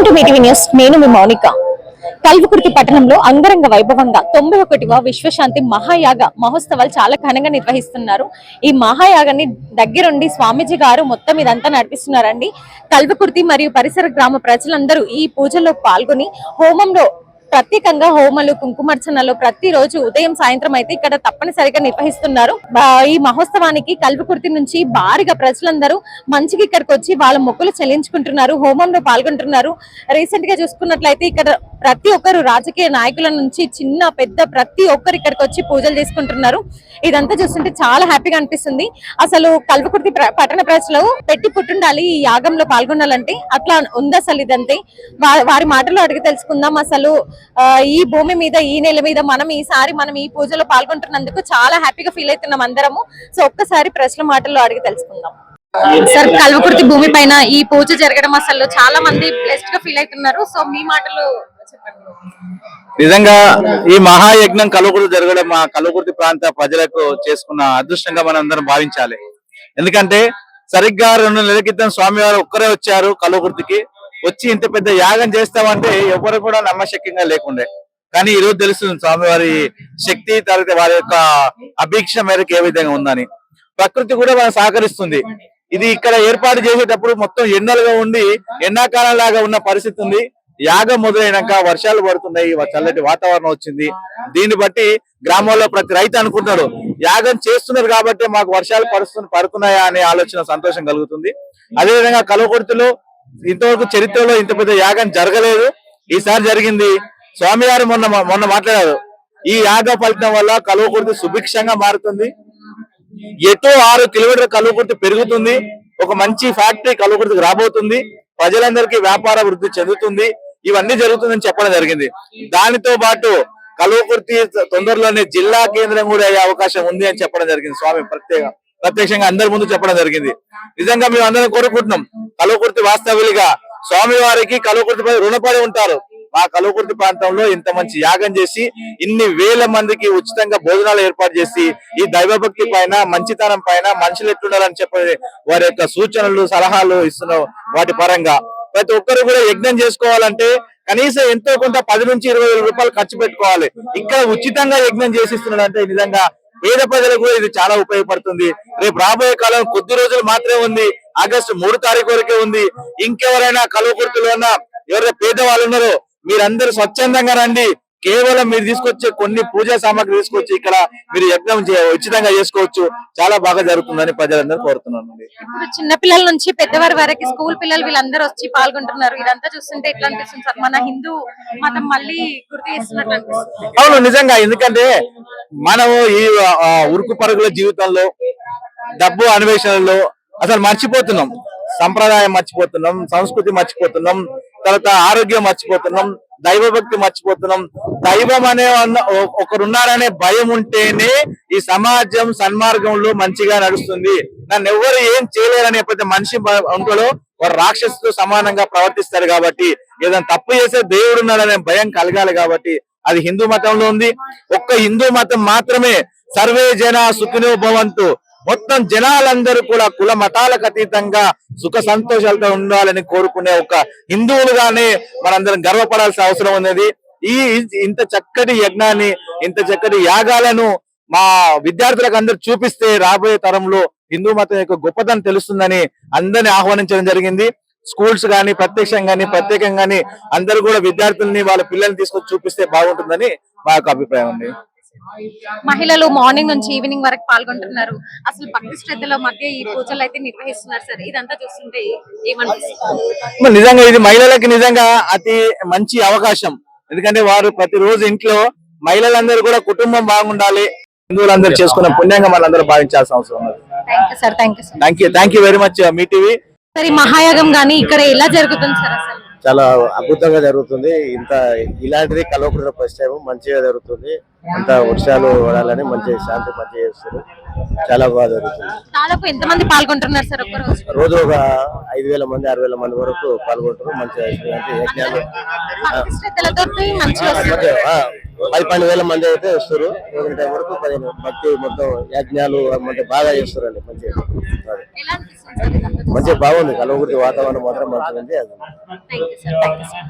Welcome to Mee TV news. నేను మీ మౌనిక. కల్వకుర్తి పట్టణంలో అంగరంగ వైభవంగా 91వ విశ్వశాంతి మహాయాగ మహోత్సవాలు చాలా ఘనంగా నిర్వహిస్తున్నారు. ఈ మహాయాగాన్ని దగ్గరుండి స్వామీజీ గారు మొత్తం ఇదంతా నడిపిస్తున్నారండి. కల్వకుర్తి మరియు పరిసర గ్రామ ప్రజలందరూ ఈ పూజలో పాల్గొని హోమంలో ప్రత్యేకంగా హోమాలు కుంకుమార్చనలు ప్రతిరోజు ఉదయం సాయంత్రం అయితే ఇక్కడ తప్పనిసరిగా నిర్వహిస్తున్నారు. ఈ మహోత్సవానికి కల్వకుర్తి నుంచి భారీగా ప్రజలందరూ మంచిగా ఇక్కడికి వచ్చి వాళ్ళ మొక్కులు చెల్లించుకుంటున్నారు, హోమంలో పాల్గొంటున్నారు. రీసెంట్ గా చూసుకున్నట్లయితే ఇక్కడ ప్రతి ఒక్కరు రాజకీయ నాయకుల నుంచి చిన్న పెద్ద ప్రతి ఒక్కరు ఇక్కడికి వచ్చి పూజలు చేసుకుంటున్నారు. ఇదంతా చూస్తుంటే చాలా హ్యాపీగా అనిపిస్తుంది. అసలు కల్వకుర్తి పట్టణ ప్రజలు పెట్టి పుట్టుండాలి ఈ యాగంలో పాల్గొనాలంటే, అట్లా ఉంది అసలు ఇదంతే. వారి మాటలు అడిగి తెలుసుకుందాం. అసలు ఈ భూమి మీద ఈ నెల మీద మనం ఈ పూజలో పాల్గొంటున్నందుకు చాలా హ్యాపీగా ఫీల్ అవుతున్నాం అందరము. సో ఒక్కసారి ప్రజల మాటల్లో అడిగి తెలుసుకుందాం. సార్, కల్వకుర్తి భూమి పైన ఈ పూజ జరగడం అసలు చాలా మంది బ్లెస్డ్ గా ఫీల్ అవుతున్నారు. సో మీ మాటలు చెప్పండి. నిజంగా ఈ మహాయజ్ఞం కల్వకుర్తి జరగడం మా కల్వకుర్తి ప్రాంత ప్రజలకు చేసుకున్న అదృష్టంగా మనం అందరం భావించాలి. ఎందుకంటే సరిగ్గా 2 నెలల క్రితం స్వామివారు ఒక్కరే వచ్చారు కల్వకుర్తికి. వచ్చి ఇంత పెద్ద యాగం చేస్తామంటే ఎవరు కూడా నమ్మశక్యంగా లేకుండే. కానీ ఈ రోజు తెలుస్తుంది స్వామివారి శక్తి, తర్వాత వారి యొక్క అభీక్ష మేరకు ఏ విధంగా ఉందని. ప్రకృతి కూడా మనం సహకరిస్తుంది. ఇది ఇక్కడ ఏర్పాటు చేసేటప్పుడు మొత్తం ఎండలుగా ఉండి ఎండాకాలం లాగా ఉన్న పరిస్థితి ఉంది. యాగం మొదలైనాక వర్షాలు పడుతున్నాయి, చల్లటి వాతావరణం వచ్చింది. దీన్ని బట్టి గ్రామాల్లో ప్రతి రైతు అనుకుంటాడు యాగం చేస్తున్నారు కాబట్టి మాకు వర్షాలు పడుతున్నాయా అనే ఆలోచన, సంతోషం కలుగుతుంది. అదేవిధంగా కల్వకుర్తిలో ఇంతవరకు చరిత్రలో ఇంత పెద్ద యాగం జరగలేదు, ఈసారి జరిగింది. స్వామివారు మొన్న మాట్లాడారు, ఈ యాగ ఫలితం వల్ల కల్వకుర్తి సుభిక్షంగా మారుతుంది, ఎటో 6 కిలోమీటర్ల కల్వకుర్తి పెరుగుతుంది, ఒక మంచి ఫ్యాక్టరీ కల్వకుర్తికి రాబోతుంది, ప్రజలందరికీ వ్యాపార వృద్ధి చెందుతుంది, ఇవన్నీ జరుగుతుందని చెప్పడం జరిగింది. దానితో పాటు కల్వకుర్తి తొందరలోనే జిల్లా కేంద్రం కూడా అయ్యే అవకాశం ఉంది అని చెప్పడం జరిగింది. స్వామి ప్రత్యక్షంగా అందరి ముందు చెప్పడం జరిగింది. నిజంగా మేము అందరం కోరుకుంటున్నాం, కల్వకుర్తి వాస్తవ్యులుగా స్వామి వారికి కల్వకుర్తిపై రుణపడి ఉంటారు. మా కల్వకుర్తి ప్రాంతంలో ఇంత మంచి యాగం చేసి ఇన్ని వేల మందికి ఉచితంగా భోజనాలు ఏర్పాటు చేసి ఈ దైవభక్తి పైన, మంచితనం పైన మనుషులు ఎట్లుండాలని చెప్పి వారి యొక్క సూచనలు, సలహాలు ఇస్తున్న వాటి పరంగా ప్రతి ఒక్కరు కూడా యజ్ఞం చేసుకోవాలంటే కనీసం ఎంతో కొంత 10 నుంచి 20 వేల రూపాయలు ఖర్చు పెట్టుకోవాలి. ఇక్కడ ఉచితంగా యజ్ఞం చేసిస్తున్నాడు అంటే నిజంగా పేద ప్రజలకు కూడా ఇది చాలా ఉపయోగపడుతుంది. రేపు రాబోయే కాలం కొద్ది రోజులు మాత్రమే ఉంది, ఆగస్టు 3 తారీఖు వరకే ఉంది. ఇంకెవరైనా కల్వకుర్తిలో ఉన్న ఎవరైనా పేదవాళ్ళు ఉన్నారో మీరందరూ స్వచ్ఛందంగా రండి. కేవలం మీరు తీసుకొచ్చే కొన్ని పూజా సామాగ్రి తీసుకొచ్చి ఇక్కడ మీరు యజ్ఞం ఉచితంగా చేసుకోవచ్చు. చాలా బాగా జరుగుతుందని ప్రజలందరూ కోరుతున్నాను. ఇప్పుడు చిన్న పిల్లల నుంచి పెద్దవారి వరకు స్కూల్ పిల్లలు వీళ్ళందరూ వచ్చి పాల్గొంటున్నారు. ఇదంతా చూస్తుంటే ఎట్లా అనిపిస్తుంది సార్? మన హిందూ మతం మళ్ళీ గుర్తు చేస్తున్నట్లు అనిపిస్తుంది. అవును, నిజంగా. ఎందుకంటే మనము ఈ ఉరుకు పరుగుల జీవితంలో, డబ్బు అన్వేషణలో అసలు మర్చిపోతున్నాం, సంప్రదాయం మర్చిపోతున్నాం, సంస్కృతి మర్చిపోతున్నాం, తర్వాత ఆరోగ్యం మర్చిపోతున్నాం, దైవభక్తి మర్చిపోతున్నాం. దైవం అనే ఒకరున్నారనే భయం ఉంటేనే ఈ సమాజం సన్మార్గంలో మంచిగా నడుస్తుంది. నన్ను ఎవరు ఏం చేయలేరని ఎప్పుడైతే మనిషి ఉంటాడో వారు రాక్షసుతో సమానంగా ప్రవర్తిస్తారు. కాబట్టి ఏదైనా తప్పు చేసే దేవుడు ఉన్నాడనే భయం కలగాలి. కాబట్టి అది హిందూ మతంలో ఉంది. ఒక్క హిందూ మతం మాత్రమే సర్వే జన సుఖినో భవంతు, మొత్తం జనాలందరూ కూడా కుల మతాలకు అతీతంగా సుఖ సంతోషాలతో ఉండాలని కోరుకునే ఒక హిందువులుగానే మనందరం గర్వపడాల్సిన అవసరం ఉన్నది. ఇంత చక్కటి యజ్ఞాన్ని, ఇంత చక్కటి యాగాలను మా విద్యార్థులకు అందరూ చూపిస్తే రాబోయే తరంలో హిందూ మతం యొక్క గొప్పతనం తెలుస్తుందని అందరినీ ఆహ్వానించడం జరిగింది. స్కూల్స్ గాని ప్రత్యేకంగా అందరూ కూడా విద్యార్థుల్ని, వాళ్ళ పిల్లల్ని తీసుకొచ్చి చూపిస్తే బాగుంటుందని మా యొక్క అభిప్రాయం ఉంది. మహిళలు మార్నింగ్ నుంచి ఈవినింగ్ వరకు పాల్గొంటున్నారు. అసలు భక్తి శ్రద్ధల మధ్య ఈ పూజలు అయితే నిర్వహిస్తున్నారు సార్. ఇదంతా చూస్తుంటే ఏమనిపిస్తుంది? నిజంగా ఇది మహిళలకి నిజంగా అతి మంచి అవకాశం. ఎందుకంటే వారు ప్రతిరోజు ఇంట్లో మహిళలందరూ కూడా కుటుంబం బాగుండాలి, హిందువులందరూ చేసుకున్న పుణ్యంగా మనందరూ భావించాల్సిన అవసరం ఉంది. Thank you very much me TV. సరే, మహాయాగం గానీ ఇక్కడ ఎలా జరుగుతుంది సార్? అసలు చాలా అద్భుతంగా జరుగుతుంది. ఇలాంటిది కల్వకుర్తిలో ఫస్ట్ టైం మంచిగా జరుగుతుంది. అంత వర్షాలు పడాలని మంచి శాంతి మంచిగా చేస్తారు. చాలా బాగా జరుగుతుంది. దాదాపు ఎంత మంది పాల్గొంటున్నారు సార్? రోజు ఒక 5,000 మంది 6,000 మంది వరకు పాల్గొంటారు. మంచిగా యజ్ఞాలు 10-12 మంది అయితే వస్తారు. ఈవినింగ్ టైం వరకు 15 భక్తి మొత్తం యజ్ఞాలు అంటే బాగా చేస్తారండి. మంచిగా ఎలా అనిపిస్తుంది సార్ ఇదంతా? మంచిగా బాగుంది. కల్వకుర్తి వాతావరణం మాత్రం మంచిగా ఉంది. అది థ్యాంక్ యూ సార్.